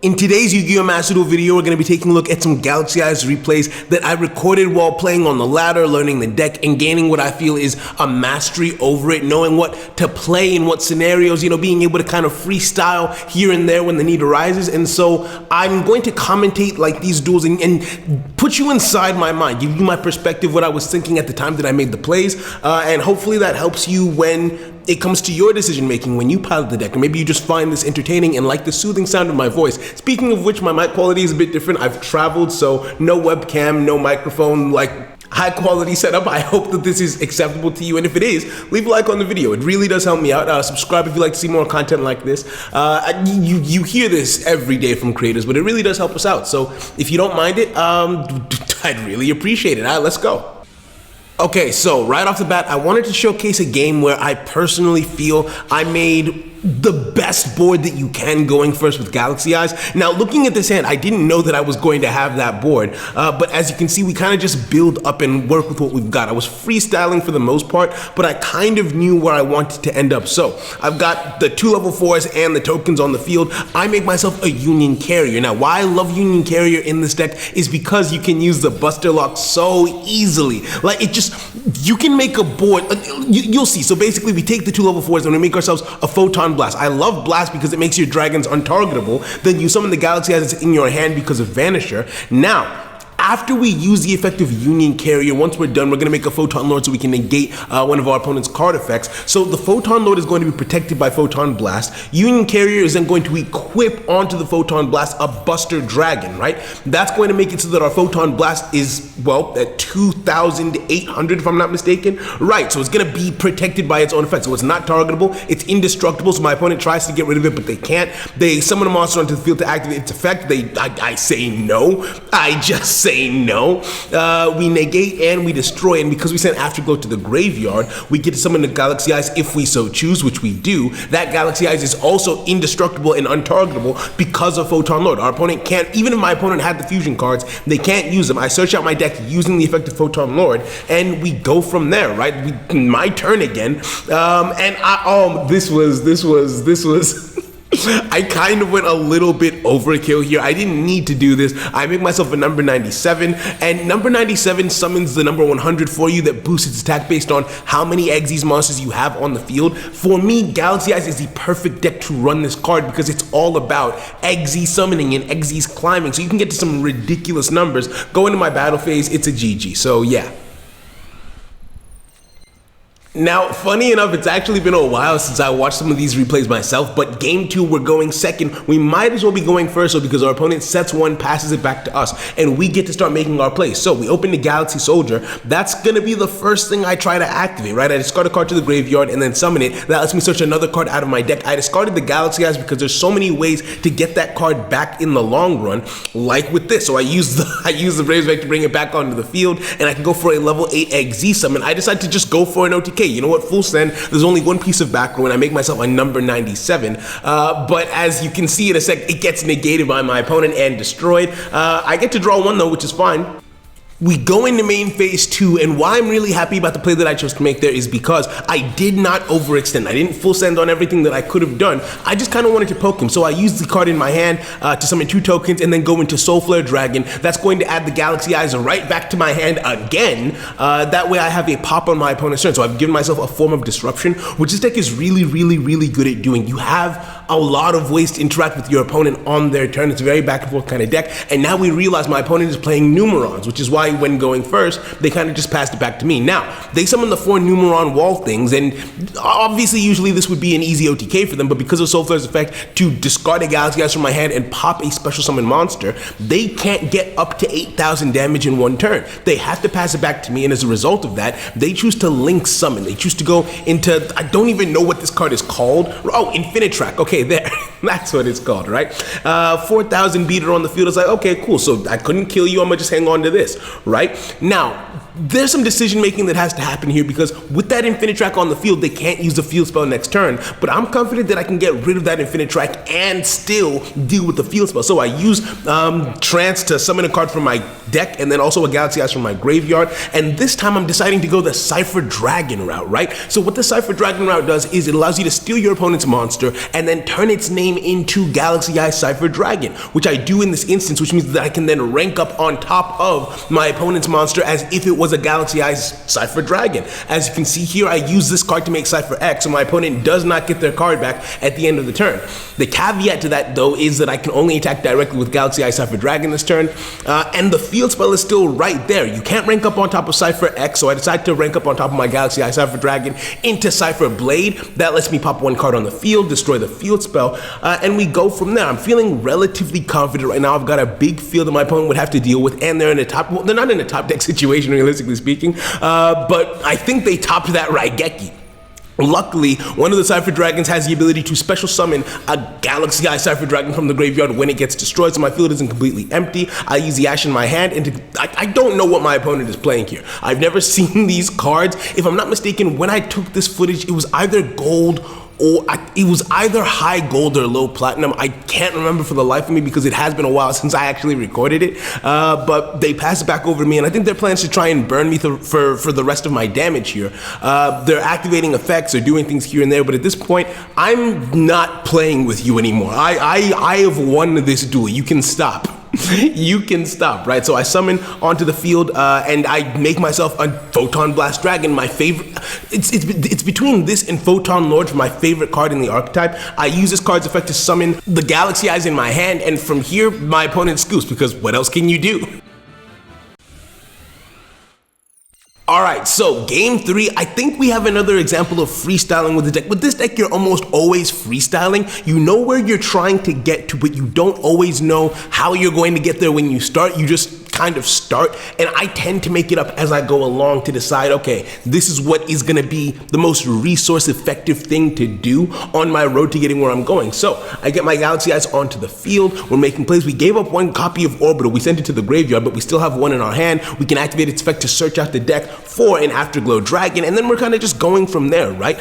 In today's Yu-Gi-Oh! Master Duel video, we're going to be taking a look at some Galaxy Eyes replays that I recorded while playing on the ladder, learning the deck, and gaining what I feel is a mastery over it, knowing what to play in what scenarios, being able to kind of freestyle here and there when the need arises. And so I'm going to commentate like these duels and put you inside my mind, give you my perspective, what I was thinking at the time that I made the plays, and hopefully that helps you when it comes to your decision making when you pilot the deck, or maybe you just find this entertaining and like the soothing sound of my voice. Speaking of which, my mic quality is a bit different. I've traveled, so no webcam, no microphone, like high quality setup. I hope that this is acceptable to you, and if it is, leave a like on the video. It really does help me out. Subscribe if you like to see more content like this. You hear this every day from creators, but it really does help us out. So if you don't mind it, I'd really appreciate it. All right, let's go. Okay, so right off the bat, I wanted to showcase a game where I personally feel I made the best board that you can going first with Galaxy Eyes. Now, looking at this hand, I didn't know that I was going to have that board, but as you can see, we kind of just build up and work with what we've got. I was freestyling for the most part, but I kind of knew where I wanted to end up. So I've got the 2 level 4s and the tokens on the field. I make myself a Union Carrier. Now, why I love Union Carrier in this deck is because you can use the Buster Lock so easily. Like, you can make a board, you'll see. So basically, we take the 2 level 4s and we make ourselves a Photon Blast. I love Blast because it makes your dragons untargetable. Then you summon the Galaxy Eyes in your hand because of Vanisher. Now, after we use the effect of Union Carrier, once we're done, we're going to make a Photon Lord so we can negate one of our opponent's card effects. So the Photon Lord is going to be protected by Photon Blast. Union Carrier is then going to equip onto the Photon Blast a Buster Dragon, right? That's going to make it so that our Photon Blast is, well, at 2,800 if I'm not mistaken. Right, so it's going to be protected by its own effect. So it's not targetable, it's indestructible, so my opponent tries to get rid of it, but they can't. They summon a monster onto the field to activate its effect. I say no. I just say no. We negate and we destroy, and because we send Afterglow to the graveyard, we get to summon the Galaxy Eyes if we so choose, which we do. That Galaxy Eyes is also indestructible and untargetable because of Photon Lord. Our opponent can't, even if my opponent had the fusion cards, they can't use them. I search out my deck using the effect of Photon Lord, and we go from there, right? My turn again. This was I kind of went a little bit overkill here. I didn't need to do this. I make myself a number 97, and number 97 summons the number 100 for you that boosts its attack based on how many Xyz monsters you have on the field. For me, Galaxy Eyes is the perfect deck to run this card because it's all about Xyz summoning and Xyz climbing, so you can get to some ridiculous numbers. Go into my battle phase, it's a GG, so yeah. Now, funny enough, it's actually been a while since I watched some of these replays myself, but game 2, we're going second. We might as well be going first, though, because our opponent sets 1, passes it back to us, and we get to start making our plays. So we open the Galaxy Soldier. That's going to be the first thing I try to activate, right? I discard a card to the graveyard and then summon it. That lets me search another card out of my deck. I discarded the Galaxy Eyes because there's so many ways to get that card back in the long run, like with this. So I use the Braves Vect to bring it back onto the field, and I can go for a level 8 Xyz summon. I decided to just go for an OTK. You know what, full send, there's only one piece of back row and I make myself a number 97, but as you can see in a sec, it gets negated by my opponent and destroyed. I get to draw 1 though, which is fine. We go into main phase 2, and why I'm really happy about the play that I chose to make there is because I did not overextend. I didn't full send on everything that I could have done. I just kind of wanted to poke him, so I used the card in my hand to summon 2 tokens and then go into Soul Flare Dragon. That's going to add the Galaxy Eyes right back to my hand again. That way I have a pop on my opponent's turn, so I've given myself a form of disruption, which this deck is really, really, really good at doing. You have a lot of ways to interact with your opponent on their turn. It's a very back and forth kind of deck, and now we realize my opponent is playing Numerons, which is why when going first, they kind of just passed it back to me. Now, they summon the 4 Numeron wall things, and obviously usually this would be an easy OTK for them, but because of Soul Flare's effect to discard a Galaxy Eyes from my hand and pop a special summon monster, they can't get up to 8,000 damage in 1 turn. They have to pass it back to me, and as a result of that, they choose to link summon. They choose to go into, I don't even know what this card is called. Oh, Infinitrack. Okay, there. That's what it's called, right? 4,000 beater on the field. It's like, okay, cool. So I couldn't kill you. I'm gonna just hang on to this, right? Now, there's some decision making that has to happen here, because with that Infinite Track on the field, they can't use the field spell next turn, but I'm confident that I can get rid of that Infinite Track and still deal with the field spell. So I use Trance to summon a card from my deck, and then also a Galaxy Eyes from my graveyard, and this time I'm deciding to go the Cypher Dragon route, right? So what the Cypher Dragon route does is it allows you to steal your opponent's monster and then turn its name into Galaxy Eyes Cypher Dragon, which I do in this instance, which means that I can then rank up on top of my opponent's monster as if it was a Galaxy Eyes Cypher Dragon. As you can see here, I use this card to make Cypher X, so my opponent does not get their card back at the end of the turn. The caveat to that, though, is that I can only attack directly with Galaxy Eyes Cypher Dragon this turn, and the field spell is still right there. You can't rank up on top of Cypher X, so I decided to rank up on top of my Galaxy Eyes Cypher Dragon into Cypher Blade. That lets me pop one card on the field, destroy the field spell, and we go from there. I'm feeling relatively confident right now. I've got a big field that my opponent would have to deal with, and they're in a top, well, they're not in a top deck situation, realistically speaking, but I think they topped that Raigeki. Luckily, one of the Cypher Dragons has the ability to special summon a Galaxy Eye Cypher Dragon from the graveyard when it gets destroyed, so my field isn't completely empty. I use the Ash in my hand, and I don't know what my opponent is playing here. I've never seen these cards. If I'm not mistaken, when I took this footage, it was either gold or it was either high gold or low platinum. I can't remember for the life of me because it has been a while since I actually recorded it, but they passed it back over to me, and I think their plans to try and burn me for the rest of my damage here. They're activating effects or doing things here and there, but at this point, I'm not playing with you anymore. I have won this duel. You can stop. You can stop, right? So I summon onto the field, and I make myself a Photon Blast Dragon, my favorite. It's between this and Photon Lord for my favorite card in the archetype. I use this card's effect to summon the Galaxy Eyes in my hand, and from here, my opponent scoops, because what else can you do? Alright, so game 3, I think we have another example of freestyling with the deck. With this deck, you're almost always freestyling. You know where you're trying to get to, but you don't always know how you're going to get there when you start. You just kind of start, and I tend to make it up as I go along to decide, okay, this is what is going to be the most resource effective thing to do on my road to getting where I'm going. So I get my Galaxy Eyes onto the field. We're making plays. We gave up one copy of Orbital. We sent it to the graveyard, but we still have one in our hand. We can activate its effect to search out the deck for an Afterglow Dragon, and then we're kind of just going from there, right?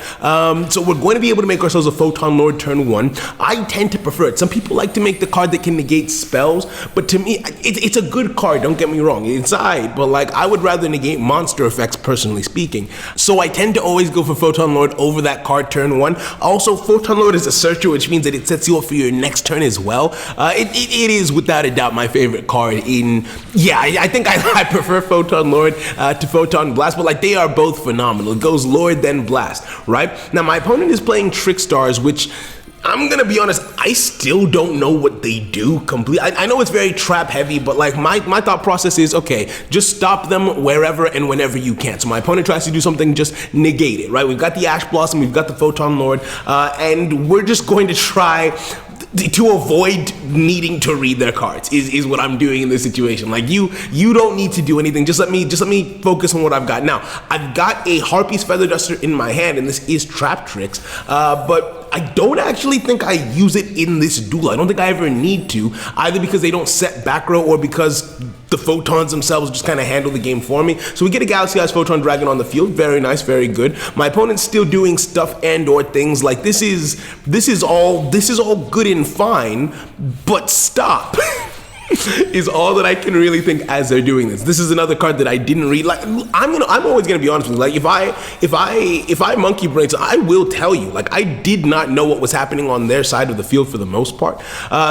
So we're going to be able to make ourselves a Photon Lord turn 1. I tend to prefer it. Some people like to make the card that can negate spells, but to me, it's a good card. Don't get me wrong, it's alright, but like I would rather negate monster effects, personally speaking. So I tend to always go for Photon Lord over that card turn 1. Also, Photon Lord is a searcher, which means that it sets you up for your next turn as well. It is without a doubt my favorite card in, yeah, I think I prefer Photon Lord to Photon Blast, but like they are both phenomenal. It goes Lord then Blast, right? Now my opponent is playing Trick Stars, which I'm gonna be honest, I still don't know what they do completely. I know it's very trap heavy, but like my thought process is, okay, just stop them wherever and whenever you can. So my opponent tries to do something, just negate it, right? We've got the Ash Blossom, we've got the Photon Lord, and we're just going to try to avoid needing to read their cards is what I'm doing in this situation. Like you don't need to do anything. Just let me focus on what I've got. Now, I've got a Harpy's Feather Duster in my hand, and this is Trap Tricks, but I don't actually think I use it in this duel. I don't think I ever need to, either because they don't set back row or because the photons themselves just kind of handle the game for me. So we get a Galaxy Eyes Photon Dragon on the field. Very nice, very good. My opponent's still doing stuff and or things like this is all good and fine, but stop. Is all that I can really think as they're doing this. This is another card that I didn't read. Like I'm always gonna be honest with you. Like if I monkey brains, I will tell you. Like I did not know what was happening on their side of the field for the most part.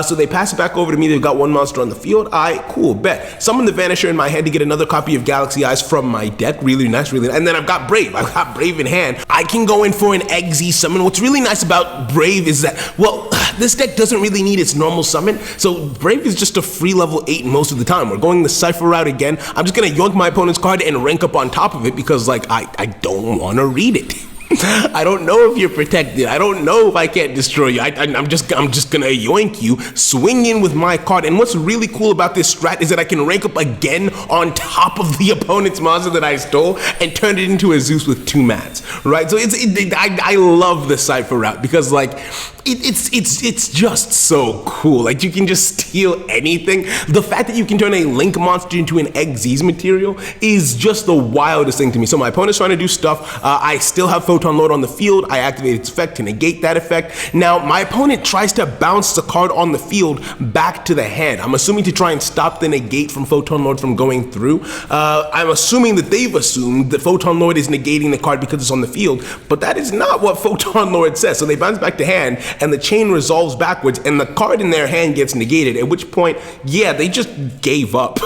So they pass it back over to me. They've got one monster on the field. Cool, bet. Summon the Vanisher in my hand to get another copy of Galaxy Eyes from my deck. Really nice, really nice. And then I've got Brave. I've got Brave in hand. I can go in for an Eggsy summon. What's really nice about Brave is that, well, this deck doesn't really need its normal summon. So Brave is just a free level 8 most of the time. We're going the Cypher route again. I'm just gonna yoink my opponent's card and rank up on top of it because like I don't want to read it. I don't know if you're protected. I don't know if I can't destroy you. I'm just gonna yoink you, swing in with my card. And what's really cool about this strat is that I can rank up again on top of the opponent's monster that I stole and turn it into a Zeus with 2 mats, right? So I love the Cypher route because like it's just so cool. Like, you can just steal anything. The fact that you can turn a Link monster into an Xyz material is just the wildest thing to me. So my opponent's trying to do stuff. I still have Photon Lord on the field. I activate its effect to negate that effect. Now, my opponent tries to bounce the card on the field back to the hand. I'm assuming to try and stop the negate from Photon Lord from going through. I'm assuming that they've assumed that Photon Lord is negating the card because it's on the field, but that is not what Photon Lord says. So they bounce back to hand, and the chain resolves backwards, and the card in their hand gets negated, at which point, yeah, they just gave up.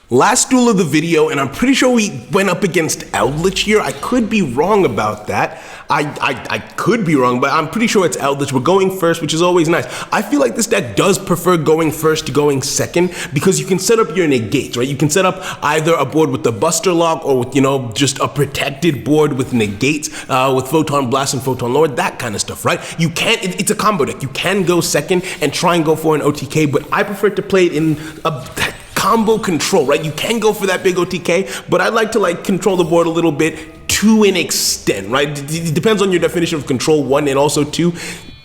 Last duel of the video, and I'm pretty sure we went up against Eldritch here. I could be wrong about that. I could be wrong, but I'm pretty sure it's Eldritch. We're going first, which is always nice. I feel like this deck does prefer going first to going second, because you can set up your negates, right? You can set up either a board with the Buster Lock, or with, just a protected board with negates, with Photon Blast and Photon Lord, that kind of stuff, right? You can't, it's a combo deck. You can go second and try and go for an OTK, but I prefer to play it in a combo control, right? You can go for that big OTK, but I like to control the board a little bit to an extent, right? It depends on your definition of control, one, and also two,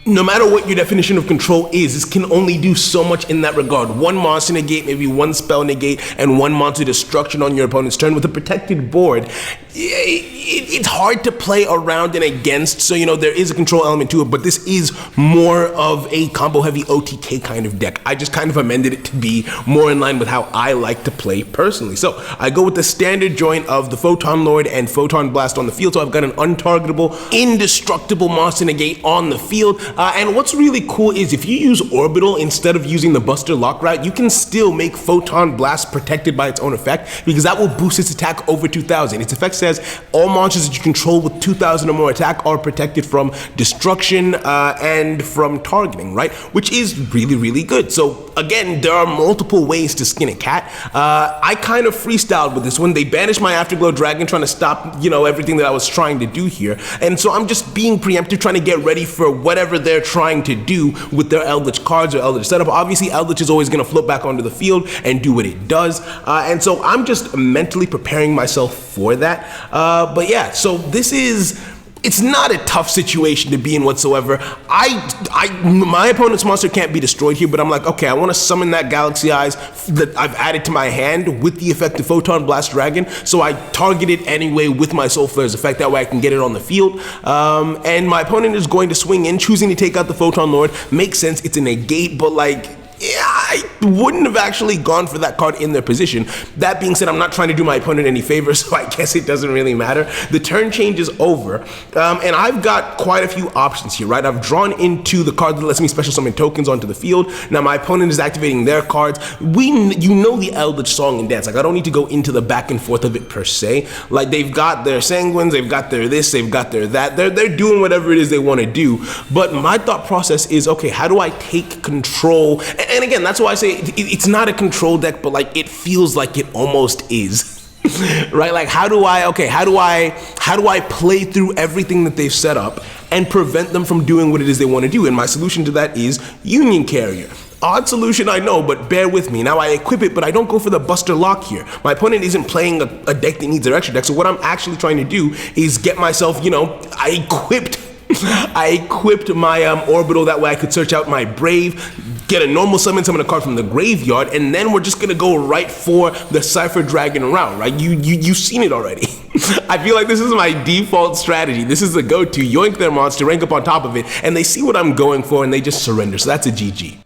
no matter what your definition of control is, this can only do so much in that regard. One monster negate, maybe one spell negate, and one monster destruction on your opponent's turn. With a protected board, it's hard to play around and against, so there is a control element to it, but this is more of a combo heavy OTK kind of deck. I just kind of amended it to be more in line with how I like to play personally. So I go with the standard joint of the Photon Lord and Photon Blast on the field, so I've got an untargetable, indestructible monster negate on the field. And what's really cool is if you use Orbital instead of using the Buster Lock route, you can still make Photon Blast protected by its own effect, because that will boost its attack over 2,000. Its effect says all monsters that you control with 2,000 or more attack are protected from destruction and from targeting, right? Which is really, really good. So again, there are multiple ways to skin a cat. I kind of freestyled with this one. They banished my Afterglow Dragon, trying to stop, everything that I was trying to do here. And so I'm just being preemptive, trying to get ready for whatever they're trying to do with their Eldritch cards or Eldritch setup. Obviously, Eldritch is always going to float back onto the field and do what it does. And so I'm just mentally preparing myself for that. But yeah, so it's not a tough situation to be in whatsoever. My opponent's monster can't be destroyed here, but I'm like, okay, I want to summon that Galaxy Eyes that I've added to my hand with the effect of Photon Blast Dragon, so I target it anyway with my Soul Flare's effect. That way I can get it on the field. And my opponent is going to swing in, choosing to take out the Photon Lord. Makes sense, it's a negate, but yeah, I wouldn't have actually gone for that card in their position. That being said, I'm not trying to do my opponent any favors, so I guess it doesn't really matter. The turn change is over, and I've got quite a few options here, right? I've drawn into the card that lets me special summon tokens onto the field. Now my opponent is activating their cards. The Eldritch song and dance. I don't need to go into the back and forth of it per se. They've got their Sanguines, they've got their this, they've got their that. They're doing whatever it is they want to do. But my thought process is, okay, how do I take control? And again, that's why I say it's not a control deck, but it feels like it almost is. Right? How do I play through everything that they've set up and prevent them from doing what it is they want to do? And my solution to that is Union Carrier. Odd solution, I know, but bear with me. Now I equip it, but I don't go for the Buster Lock here. My opponent isn't playing a deck that needs an extra deck, so what I'm actually trying to do is get myself, I equipped my Orbital, that way I could search out my Brave, get a normal summon a card from the graveyard, and then we're just gonna go right for the Cypher Dragon route, right? You've seen it already. I feel like this is my default strategy. This is the go-to. Yoink their monster, rank up on top of it, and they see what I'm going for, and they just surrender, so that's a GG.